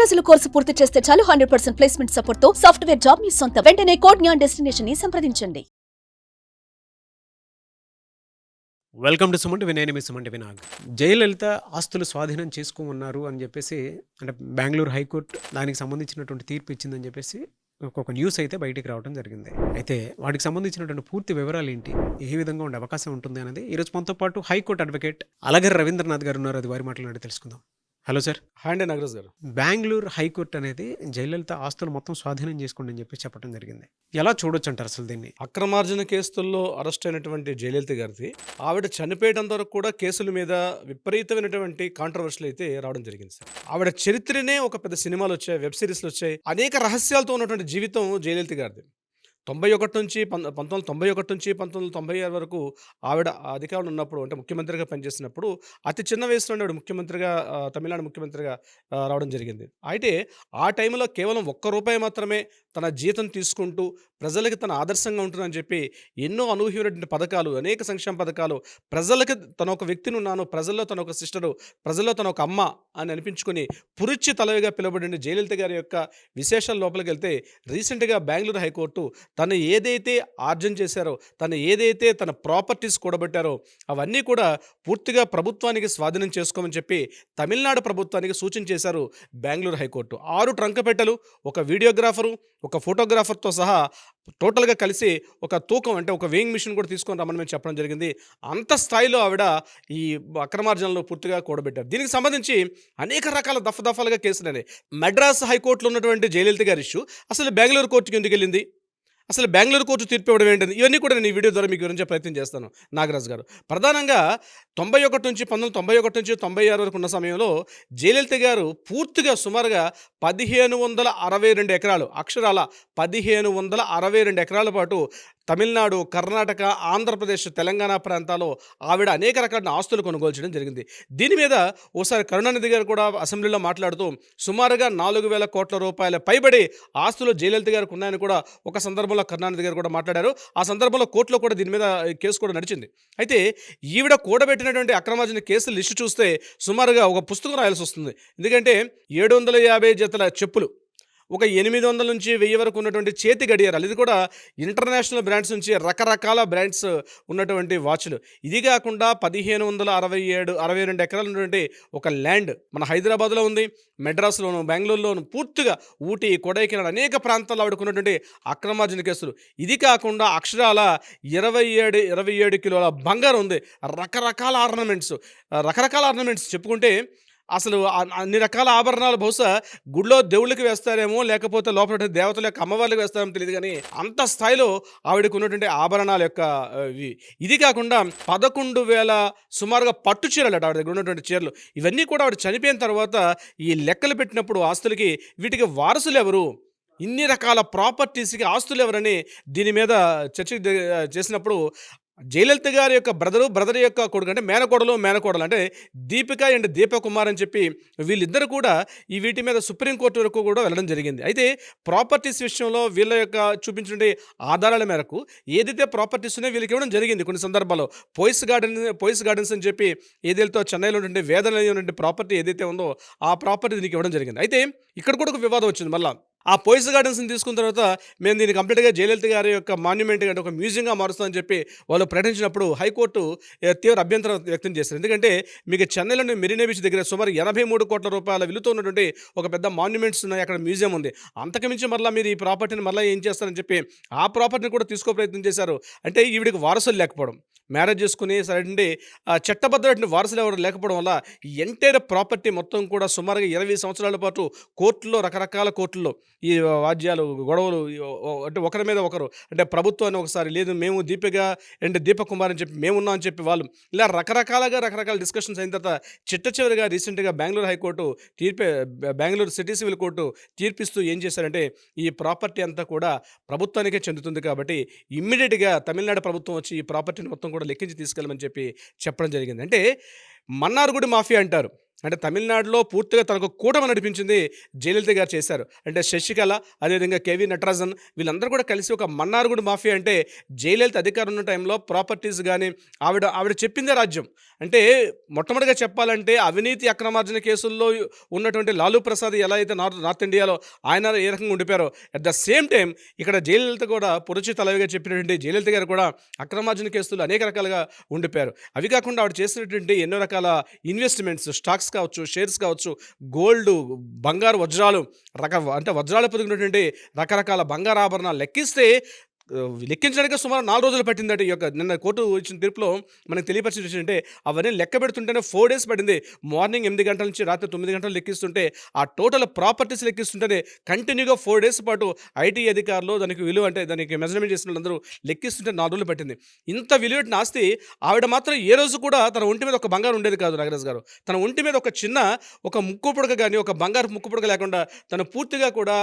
రోజుల కోర్సు పూర్తి చేస్తే చాలు 100% ప్లేస్మెంట్ సపోర్ట్ తో సాఫ్ట్వేర్ జాబ్ మీ సొంతం. వెంటనే కోడ్ జ్ఞాన్ డెస్టినేషన్ ని సంప్రదించండి. వెల్కమ్ టు సుమంటి వినయని మీ సుమంటి వినాగ్. జయలలిత ఆస్తులు స్వాధీనం చేసుకోమన్నారు అని చెప్పేసి అంటే బెంగళూరు హైకోర్టు దానికి సంబంధించినటువంటి తీర్పు ఇచ్చిందని చెప్పేసి ఒక న్యూస్ అయితే బయటికి రావడం జరిగింది. అయితే వాటికి సంబంధించినటువంటి పూర్తి వివరాలు ఏంటి, ఏ విధంగా ఉండే అవకాశం ఉంటుంది అనేది ఈరోజు మనతో పాటు హైకోర్టు అడ్వకేట్ అలగర్ రవీంద్రనాథ్ గారు ఉన్నారు. అది వారి మాట్లాడి తెలుసుకుందాం. Hello sir. హాయ్ అండి నాగరాజ్ గారు. బెంగళూరు హైకోర్టు అనేది జయలలిత ఆస్తులు మొత్తం స్వాధీనం చేసుకోండి అని చెప్పి చెప్పడం జరిగింది. ఎలా చూడొచ్చు అంటారు అసలు దీన్ని? అక్రమార్జన కేసుల్లో అరెస్ట్ అయినటువంటి జయలలిత గారిది ఆవిడ చనిపోయేటంత వరకు కూడా కేసుల మీద విపరీతమైనటువంటి కాంట్రవర్షియల్ అయితే రావడం జరిగింది సార్. ఆవిడ చరిత్రనే ఒక పెద్ద సినిమాలు వచ్చాయి, వెబ్ సిరీస్లు వచ్చాయి, అనేక రహస్యాలతో ఉన్నటువంటి జీవితం జయలలిత గారిది. 91 నుంచి 1991 నుంచి 1996 వరకు ఆవిడ అధికారంలో ఉన్నప్పుడు, అంటే ముఖ్యమంత్రిగా పనిచేసినప్పుడు అతి చిన్న వయసులోనే ఆవిడ ముఖ్యమంత్రిగా తమిళనాడు ముఖ్యమంత్రిగా రావడం జరిగింది. అయితే ఆ టైంలో కేవలం ₹1 మాత్రమే తన జీతం తీసుకుంటూ ప్రజలకి తన ఆదర్శంగా ఉంటుందని చెప్పి ఎన్నో అనూహ్యమైనటువంటి పథకాలు, అనేక సంక్షేమ పథకాలు, ప్రజలకి తన ఒక వ్యక్తిని ఉన్నాను, ప్రజల్లో తన ఒక సిస్టరు, ప్రజల్లో తన ఒక అమ్మ అని అనిపించుకొని పురుచి తలవిగా పిలువబడిన జయలలిత గారి యొక్క విశేషాల లోపలికి వెళ్తే రీసెంట్గా బెంగళూరు హైకోర్టు తను ఏదైతే ఆర్జన చేశారో, తను ఏదైతే తన ప్రాపర్టీస్ కూడబెట్టారో అవన్నీ కూడా పూర్తిగా ప్రభుత్వానికి స్వాధీనం చేసుకోమని చెప్పి తమిళనాడు ప్రభుత్వానికి సూచన చేశారు బెంగళూరు హైకోర్టు. 6 ట్రంకపెట్టెలు, ఒక వీడియోగ్రాఫరు, ఒక ఫోటోగ్రాఫర్తో సహా టోటల్గా కలిసి ఒక తూకం, అంటే ఒక వేయింగ్ మిషన్ కూడా తీసుకొని రమ్మని మేము చెప్పడం జరిగింది. అంత స్థాయిలో ఆవిడ ఈ అక్రమార్జనలో పూర్తిగా కూడబెట్టారు. దీనికి సంబంధించి అనేక రకాల దఫాలుగా కేసులని మద్రాస్ హైకోర్టులో ఉన్నటువంటి జయలలిత గారి ఇష్యూ అసలు బెంగళూరు కోర్టుకి ఎందుకు వెళ్ళింది, అసలు బెంగళూరు కోర్టు తీర్పు ఇవ్వడం ఏంటంటే ఇవన్నీ కూడా నేను ఈ వీడియో ద్వారా మీకు వివరించే ప్రయత్నం చేస్తాను నాగరాజ్ గారు. ప్రధానంగా 1991 నుంచి 96 వరకు ఉన్న సమయంలో జయలలిత గారు పూర్తిగా సుమారుగా 1562 ఎకరాలు, అక్షరాల 1562 ఎకరాల పాటు తమిళనాడు, కర్ణాటక, ఆంధ్రప్రదేశ్, తెలంగాణ ప్రాంతాల్లో ఆవిడ అనేక రకాల ఆస్తులు కొనుగోలు చేయడం జరిగింది. దీని మీద ఓసారి కరుణానిధి గారు కూడా అసెంబ్లీలో మాట్లాడుతూ సుమారుగా 4,000 కోట్ల రూపాయల పైబడి ఆస్తులు జయలలిత గారికి ఉన్నాయని కూడా ఒక సందర్భంలో కరుణానిధి గారు కూడా మాట్లాడారు. ఆ సందర్భంలో కోర్టులో కూడా దీని మీద కేసు కూడా నడిచింది. అయితే ఈవిడ కూడబెట్టినటువంటి అక్రమార్జన కేసుల లిస్టు చూస్తే సుమారుగా ఒక పుస్తకం రాయాల్సి వస్తుంది. ఎందుకంటే 750 జతల చెప్పులు, ఒక 800 నుంచి 1000 వరకు ఉన్నటువంటి చేతి గడియారాలు, ఇది కూడా ఇంటర్నేషనల్ బ్రాండ్స్ నుంచి రకరకాల బ్రాండ్స్ ఉన్నటువంటి వాచ్లు, ఇది కాకుండా 1562 ఎకరాలు ఉన్నటువంటి ఒక ల్యాండ్ మన హైదరాబాద్లో ఉంది, మెడ్రాస్లోను, బెంగళూరులోను, పూర్తిగా ఊటీ, కొడైకెనాల్ అనేక ప్రాంతాల్లో ఆవిడకున్నటువంటి అక్రమార్జన కేసులు. ఇది కాకుండా అక్షరాల 27 కిలోల బంగారం ఉంది, రకరకాల ఆర్నమెంట్స్ చెప్పుకుంటే అసలు అన్ని రకాల ఆభరణాలు బహుశా గుడిలో దేవుళ్ళకి వేస్తారేమో, లేకపోతే లోపల దేవతల యొక్క అమ్మవార్లకు వేస్తారేమో తెలియదు, కానీ అంత స్థాయిలో ఆవిడకు ఉన్నటువంటి ఆభరణాల యొక్క ఇది కాకుండా 11,000 సుమారుగా పట్టు చీరలు ఆవిడ దగ్గర ఉన్నటువంటి చీరలు, ఇవన్నీ కూడా ఆవిడ చనిపోయిన తర్వాత ఈ లెక్కలు పెట్టినప్పుడు ఆస్తులకి వీటికి వారసులు ఎవరు, ఇన్ని రకాల ప్రాపర్టీస్కి ఆస్తులు ఎవరని దీని మీద చర్చ చేసినప్పుడు జయలలిత గారి యొక్క బ్రదర్ యొక్క కొడుకు, అంటే మేనకోడలు అంటే దీపిక అండ్ దీపకుమార్ అని చెప్పి వీళ్ళిద్దరు కూడా ఈ వీటి మీద సుప్రీంకోర్టు వరకు కూడా వెళ్ళడం జరిగింది. అయితే ప్రాపర్టీస్ విషయంలో వీళ్ళ యొక్క చూపించిన ఆధారాల మేరకు ఏదైతే ప్రాపర్టీస్ ఉన్నాయో వీళ్ళకి ఇవ్వడం జరిగింది. కొన్ని సందర్భాల్లో పోయిస్ గార్డెన్స్ అని చెప్పి ఏదైతే చెన్నైలో ఉండే వేదన ప్రాపర్టీ ఏదైతే ఉందో ఆ ప్రాపర్టీ దీనికి ఇవ్వడం జరిగింది. అయితే ఇక్కడ కూడా ఒక వివాదం వచ్చింది. మళ్ళీ ఆ పోయిస్ గార్డెన్స్ని తీసుకున్న తర్వాత మేము దీన్ని కంప్లీట్గా జయలలిత గారి యొక్క మాన్యుమెంట్ అంటే ఒక మ్యూజియంగా మారుస్తామని చెప్పి వాళ్ళు ప్రకటించినప్పుడు హైకోర్టు తీవ్ర అభ్యంతరం వ్యక్తం చేశారు. ఎందుకంటే మీకు చెన్నైలోని మెరీనా బీచ్ దగ్గర సుమారు 83 కోట్ల రూపాయల విలువతో ఉన్నటువంటి ఒక పెద్ద మాన్యుమెంట్స్ ఉన్నాయి, అక్కడ మ్యూజియం ఉంది. అంతకుమించి మళ్ళీ మీరు ఈ ప్రాపర్టీని మళ్ళీ ఏం చేస్తారని చెప్పి ఆ ప్రాపర్టీని కూడా తీసుకో ప్రయత్నం చేశారు. అంటే ఈవిడికి వారసులు లేకపోవడం, మ్యారేజ్ చేసుకుని సరే చట్టబద్ధమైన వారసులు ఎవరు లేకపోవడం వల్ల ఈ ఎంటైర్ ప్రాపర్టీ మొత్తం కూడా సుమారుగా 20 సంవత్సరాల పాటు కోర్టులో, రకరకాల కోర్టుల్లో ఈ వాద్యాలు, గొడవలు, అంటే ఒకరి మీద ఒకరు, అంటే ప్రభుత్వాన్ని ఒకసారి లేదు మేము దీపిక అండ్ దీపకుమార్ అని చెప్పి మేమున్నాం అని చెప్పి వాళ్ళు ఇలా రకరకాల డిస్కషన్స్ అయిన తర్వాత చివరిగా రీసెంట్గా Bengaluru high court Bengaluru city civil court తీర్పిస్తూ ఏం చేశారంటే ఈ ప్రాపర్టీ అంతా కూడా ప్రభుత్వానికే చెందుతుంది కాబట్టి ఇమ్మీడియట్గా తమిళనాడు ప్రభుత్వం వచ్చి ఈ ప్రాపర్టీని మొత్తం కూడా లెక్కించి తీసుకెళ్ళమని చెప్పి చెప్పడం జరిగింది. అంటే మన్నార్గుడి మాఫియా అంటారు. అంటే తమిళనాడులో పూర్తిగా తనకు కూటమి నడిపించింది జయలలిత గారు చేశారు. అంటే శశికళ, అదేవిధంగా కేవీ నటరాజన్ వీళ్ళందరూ కూడా కలిసి ఒక మన్నార్గుడి మాఫియా. అంటే జయలలిత అధికారం ఉన్న టైంలో ప్రాపర్టీస్ కానీ ఆవిడ చెప్పిందే రాజ్యం. అంటే మొట్టమొదటిగా చెప్పాలంటే అవినీతి అక్రమార్జన కేసుల్లో ఉన్నటువంటి లాలూ ప్రసాద్ ఎలా అయితే నార్త్ ఇండియాలో ఆయన ఏ రకంగా ఉండిపోయారో, అట్ ద సేమ్ టైం ఇక్కడ జయలలిత కూడా పురచి తలవిగా చెప్పినటువంటి జయలలిత గారు కూడా అక్రమార్జన కేసులు అనేక రకాలుగా ఉండిపోయారు. అవి కాకుండా ఆవిడ చేసినటువంటి ఎన్నో రకాల ఇన్వెస్ట్మెంట్స్, స్టాక్స్ కావచ్చు, షేర్స్ కావచ్చు, గోల్డ్, బంగారు వజ్రాలు, అంటే వజ్రాలు పొదిగినటువంటి రకరకాల బంగారు ఆభరణాలు లెక్కించడానికి సుమారు 4 రోజులు పట్టిందంటే ఈ యొక్క నిన్న కోర్టు ఇచ్చిన తీర్పులో మనకు తెలియపరిచిన విషయం అంటే అవన్నీ లెక్క పెడుతుంటేనే 4 days పట్టింది. మార్నింగ్ 8 గంటల నుంచి రాత్రి 9 గంటలు లెక్కిస్తుంటే ఆ టోటల్ ప్రాపర్టీస్ లెక్కిస్తుంటేనే కంటిన్యూగా 4 days పాటు ఐటీ అధికారులు దానికి విలువ అంటే దానికి మెజర్మెంట్ చేసిన వాళ్ళందరూ లెక్కిస్తుంటే 4 రోజులు పట్టింది. ఇంత విలువైన ఆస్తి ఆవిడ మాత్రం ఏ రోజు కూడా తన ఒంటి మీద ఒక బంగారు ఉండేది కాదు నాగరాజు గారు. తన ఒంటి మీద ఒక ముక్కు పుడక కానీ ఒక బంగారు ముక్కు పుడక లేకుండా తను పూర్తిగా కూడా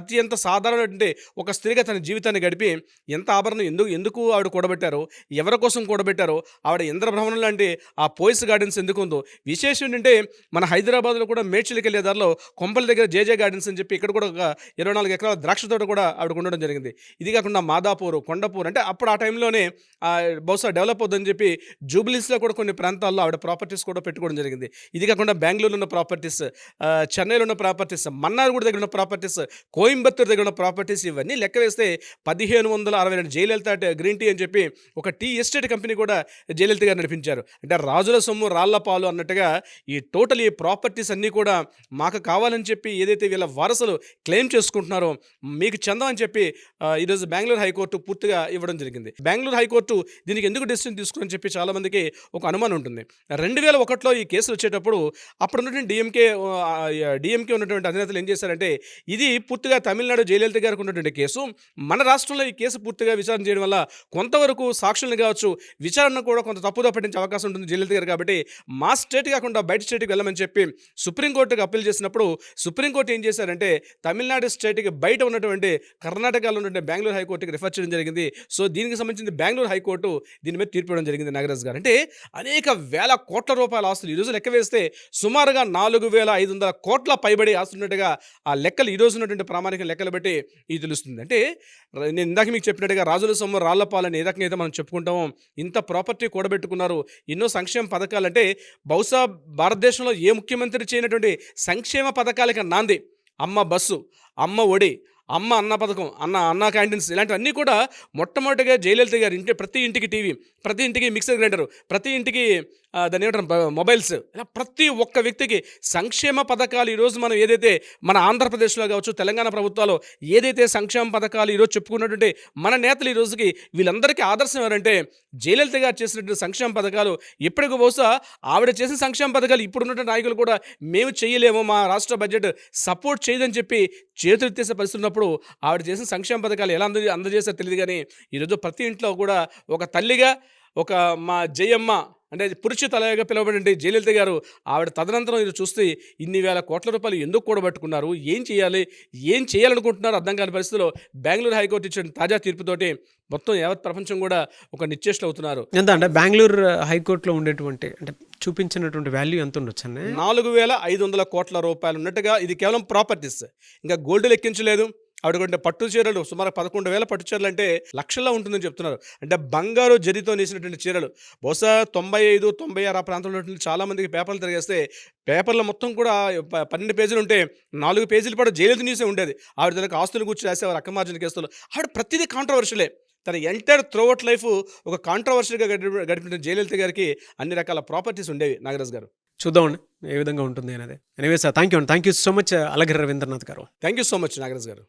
అత్యంత సాధారణ ఒక స్త్రీగా తన జీవితాన్ని గడిపి ఎంత ఆభరణం ఎందుకు ఆవిడ కూడబెట్టారో, ఎవరి కోసం కూడబెట్టారో, ఆవిడ ఇంద్రభ్రమణం లాంటి ఆ పోయిస్ గార్డెన్స్ ఎందుకు ఉందో. విశేషం ఏంటంటే మన హైదరాబాద్లో కూడా మేడ్చల్కి వెళ్ళే దారిలో కొంపల దగ్గర జేజే గార్డెన్స్ అని చెప్పి ఇక్కడ కూడా ఒక 24 ఎకరాల ద్రాక్ష తోట కూడా ఆవిడ ఉండడం జరిగింది. ఇది కాకుండా మాదాపూర్, కొండపూర్ అంటే అప్పుడు ఆ టైంలోనే బహుశా డెవలప్ అవుతుందని చెప్పి జూబ్లీస్లో కూడా కొన్ని ప్రాంతాల్లో ఆవిడ ప్రాపర్టీస్ కూడా పెట్టుకోవడం జరిగింది. ఇది కాకుండా బెంగళూరులో ఉన్న ప్రాపర్టీస్, చెన్నైలో ఉన్న ప్రాపర్టీస్, మన్నార్గుడి దగ్గర ఉన్న ప్రాపర్టీస్, కోయంబత్తూరు దగ్గర ఉన్న ప్రాపర్టీస్ ఇవన్నీ లెక్క వేస్తే 1562 జయలలిత గ్రీన్ టీ అని చెప్పి ఒక టీ ఎస్టేట్ కంపెనీ కూడా జయలలిత గారు నడిపించారు. అంటే రాజుల సొమ్ము రాళ్ల పాలు అన్నట్టుగా ఈ టోటల్ ఈ ప్రాపర్టీస్ అన్నీ కూడా మాకు కావాలని చెప్పి ఏదైతే వీళ్ళ వారసులు క్లెయిమ్ చేసుకుంటున్నారో మీకు చందం అని చెప్పి ఈరోజు బెంగళూరు హైకోర్టు పూర్తిగా ఇవ్వడం జరిగింది. బెంగళూరు హైకోర్టు దీనికి ఎందుకు డెసిషన్ తీసుకుని చెప్పి చాలామందికి ఒక అనుమానం ఉంటుంది. 2001లో ఈ కేసులు వచ్చేటప్పుడు అప్పుడు ఉన్నటువంటి డిఎంకే ఉన్నటువంటి అధినేతలు ఏం చేశారంటే ఇది పూర్తిగా తమిళనాడు జయలలిత గారికి ఉన్నటువంటి కేసు, మన రాష్ట్రంలో ఈ కేసు పూర్తిగా విచారణ చేయడం వల్ల కొంతవరకు సాక్షులను కావచ్చు విచారణ కూడా కొంత తప్పుదో పట్టించే అవకాశం ఉంటుంది జయలలిత గారు. కాబట్టి మా స్టేట్ కాకుండా బయట స్టేట్కి వెళ్ళమని చెప్పి సుప్రీంకోర్టుకి అప్పీల్ చేసినప్పుడు సుప్రీంకోర్టు ఏం చేశారంటే తమిళనాడు స్టేట్కి బయట ఉన్నటువంటి కర్ణాటకలో ఉన్నటువంటి బెంగళూరు హైకోర్టుకి రిఫర్ చేయడం జరిగింది. సో దీనికి సంబంధించి బెంగళూరు హైకోర్టు దీని మీద తీర్పు ఇవ్వడం జరిగింది. నాగరాజు గారు అంటే అనేక వేల కోట్ల రూపాయల ఆస్తులు ఈరోజు లెక్క వేస్తే సుమారుగా 4500 కోట్ల పైబడి ఆస్తున్నట్టుగా ఆ లెక్కలు ఈరోజు ఉన్నటువంటి ప్రామాణిక లెక్కలు బట్టి ఇది తెలుస్తుంది. అంటే నేను ఇందాక మీకు చెప్పినట్టుగా రాజుల సొమ్ము రాళ్లపాలని ఏ రకంగా అయితే మనం చెప్పుకుంటామో ఇంత ప్రాపర్టీ కూడబెట్టుకున్నారు. ఎన్నో సంక్షేమ పథకాలు అంటే బహుశా భారతదేశంలో ఏ ముఖ్యమంత్రి చేయనటువంటి సంక్షేమ పథకాలకి నాంది అమ్మ బస్సు, అమ్మ ఒడి, అమ్మ అన్న పథకం, అన్న క్యాంటీన్స్ ఇలాంటివన్నీ కూడా మొట్టమొదటిగా జయలలిత గారు ప్రతి ఇంటికి టీవీ, ప్రతి ఇంటికి మిక్సర్ గ్రైండర్, ప్రతి ఇంటికి దాన్ని ఏమంటారు మొబైల్స్, ఇలా ప్రతి ఒక్క వ్యక్తికి సంక్షేమ పథకాలు ఈరోజు మనం ఏదైతే మన ఆంధ్రప్రదేశ్లో కావచ్చు తెలంగాణ ప్రభుత్వాలు ఏదైతే సంక్షేమ పథకాలు ఈరోజు చెప్పుకున్నటువంటి మన నేతలు ఈ రోజుకి వీళ్ళందరికీ ఆదర్శం ఎవరంటే జయలలిత గారు చేసినటువంటి సంక్షేమ పథకాలు. ఇప్పటికి బహుశా ఆవిడ చేసిన సంక్షేమ పథకాలు ఇప్పుడున్నటువంటి నాయకులు కూడా మేము చేయలేము, మా రాష్ట్ర బడ్జెట్ సపోర్ట్ చేయదని చెప్పి చేతులెత్తేసే పరిస్థితి ఉన్నప్పుడు ఆవిడ చేసిన సంక్షేమ పథకాలు ఎలా అందజేస్తారో తెలియదు. కానీ ఈరోజు ప్రతి ఇంట్లో కూడా ఒక తల్లిగా ఒక మా జయమ్మ అంటే పురుష తలగా పిలువబడి జయలలిత గారు ఆవిడ తదనంతరం ఇది చూస్తే ఇన్ని వేల కోట్ల రూపాయలు ఎందుకు కూడబెట్టుకున్నారు, ఏం చేయాలనుకుంటున్నారు అర్థం కాని పరిస్థితిలో బెంగళూరు హైకోర్టు ఇచ్చిన తాజా తీర్పుతోటి మొత్తం యావత్ ప్రపంచం కూడా ఒక నిశ్చేష్లు అవుతున్నారు. ఎంత అంటే బెంగళూరు హైకోర్టులో ఉండేటువంటి అంటే చూపించినటువంటి వాల్యూ ఎంత ఉండొచ్చు అన్న 4500 కోట్ల రూపాయలు ఉన్నట్టుగా. ఇది కేవలం ప్రాపర్టీస్, ఇంకా గోల్డ్ లెక్కించలేదు. ఆవిడ పట్టు చీరలు సుమారు 11,000 పట్టు చీరలు అంటే లక్షల్లో ఉంటుందని చెప్తున్నారు. అంటే బంగారు జరీతో నేసినటువంటి చీరలు బహుశా 95, 96 ఆ ప్రాంతంలో ఉన్నటువంటి చాలామందికి పేపర్లు తిరిగేస్తే పేపర్లో మొత్తం కూడా 12 పేజీలు ఉంటే 4 పేజీలు పాటు జయలలిత న్యూసే ఉండేది. ఆవిడ తనకు ఆస్తులు కూర్చి రాసేవారు అక్రమార్జన కేసులు. ఆవిడ ప్రతిదీ కాంట్రవర్షియలే. తన ఎంటైర్ త్రూఅవుట్ లైఫ్ ఒక కాంట్రవర్షియల్గా గడిపిన జయలలిత గారికి అన్ని రకాల ప్రాపర్టీస్ ఉండేవి. నాగరాజు గారు చూద్దామండి ఏ విధంగా ఉంటుంది అనేది. Anyways thank you so much Alagiri Ravindranath గారు. Thank you so much Nagaraju గారు.